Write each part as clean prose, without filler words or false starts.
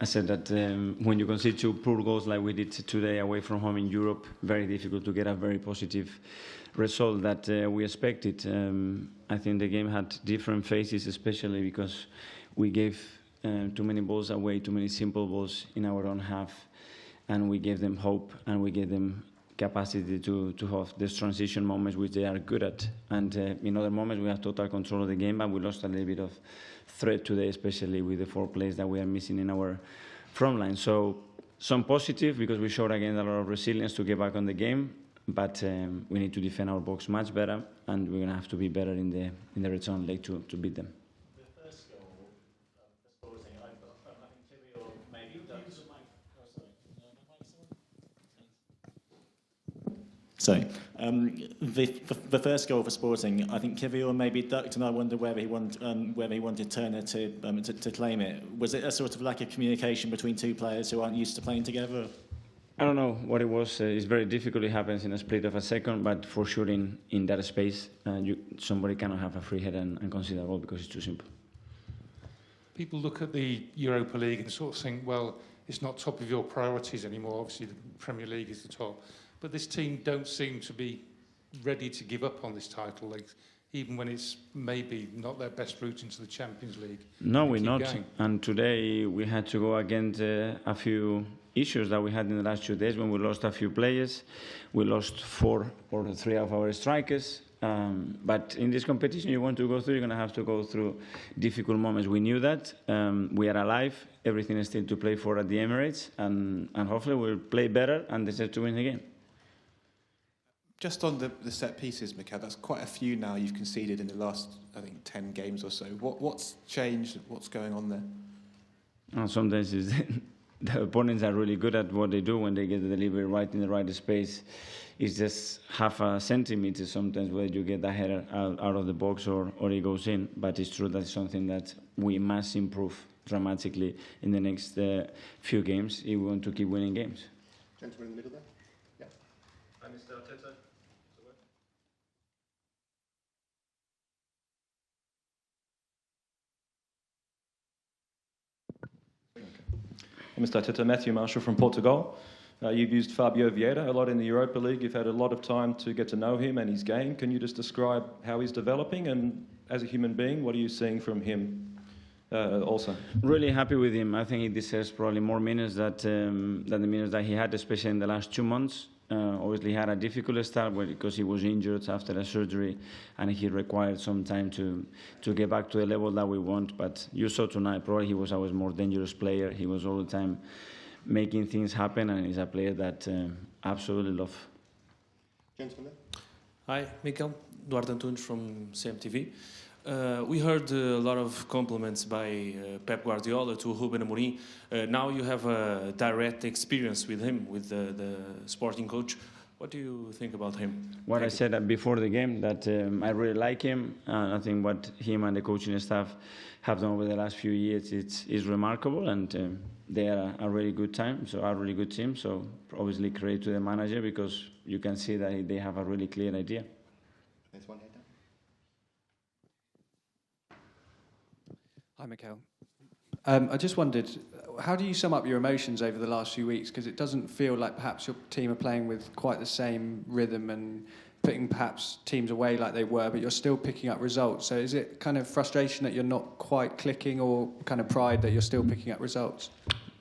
I said that when you concede two poor goals like we did today away from home in Europe, very difficult to get a very positive result that we expected. I think the game had different phases, especially because we gave too many balls away, too many simple balls in our own half, and we gave them hope and we gave them capacity to have these transition moments which they are good at. And in other moments we have total control of the game, but we lost a little bit of threat today, especially with the 4 players that we are missing in our front line. So some positive, because we showed again a lot of resilience to get back on the game, but we need to defend our box much better, and we're going to have to be better in the return leg to beat them. The first goal for Sporting, I think Kivio maybe ducked. Sorry. The first goal for Sporting, I think Kivio maybe ducked, and I wonder whether he wanted Turner to claim it. Was it a sort of lack of communication between two players who aren't used to playing together? I don't know what it was. It's very difficult. It happens in a split of a second, but for sure in that space, somebody cannot have a free head and concede a goal because it's too simple. People look at the Europa League and sort of think, well, it's not top of your priorities anymore. Obviously, the Premier League is the top. But this team don't seem to be ready to give up on this title, like, even when it's maybe not their best route into the Champions League. No, we're not. Going. And today we had to go against a few issues that we had in the last 2 days when we lost a few players. We lost 4 or 3 of our strikers. But in this competition you want to go through, you're going to have to go through difficult moments. We knew that. We are alive. Everything is still to play for at the Emirates. And hopefully we'll play better and deserve to win the game. Just on the set pieces, Mikel, that's quite a few now you've conceded in the last, I think, 10 games or so. What's changed? What's going on there? Sometimes the opponents are really good at what they do when they get the delivery right in the right space. It's just half a centimeter sometimes where you get the header out of the box or it goes in. But it's true that it's something that we must improve dramatically in the next few games if we want to keep winning games. Gentleman in the middle there. Yeah. Hi, Mr. Arteta. Mr. Arteta, Matthew Marshall from Portugal. You've used Fabio Vieira a lot in the Europa League. You've had a lot of time to get to know him and his game. Can you just describe how he's developing, and as a human being, what are you seeing from him also? Really happy with him. I think he deserves probably more minutes than the minutes that he had, especially in the last 2 months. Obviously, he had a difficult start because he was injured after a surgery, and he required some time to get back to the level that we want. But you saw tonight, probably he was our more dangerous player. He was all the time making things happen, and he's a player that absolutely love. Gentleman. Hi, Mikel. Eduardo Antunes from CMTV. We heard a lot of compliments by Pep Guardiola to Ruben Amorim. Now you have a direct experience with him, with the sporting coach. What do you think about him? What I said before the game, that I really like him. I think what him and the coaching staff have done over the last few years is remarkable, and they are a really good team. So obviously credit to the manager, because you can see that they have a really clear idea. There's one here. Hi, Mikel. I just wondered, how do you sum up your emotions over the last few weeks? Because it doesn't feel like perhaps your team are playing with quite the same rhythm and putting perhaps teams away like they were, but you're still picking up results. So is it kind of frustration that you're not quite clicking, or kind of pride that you're still picking up results?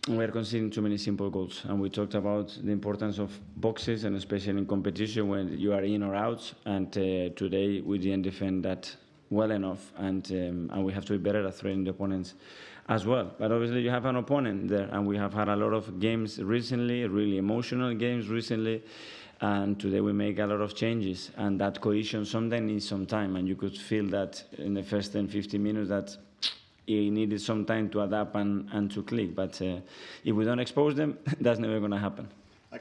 We are conceding too many simple goals, and we talked about the importance of boxes, and especially in competition when you are in or out. And today we didn't defend that well enough, and we have to be better at threatening the opponents as well. But obviously you have an opponent there, and we have had a lot of games recently, really emotional games recently, and today we make a lot of changes, and that cohesion sometimes needs some time, and you could feel that in the first 10-15 minutes that it needed some time to adapt and to click. But if we don't expose them, that's never going to happen.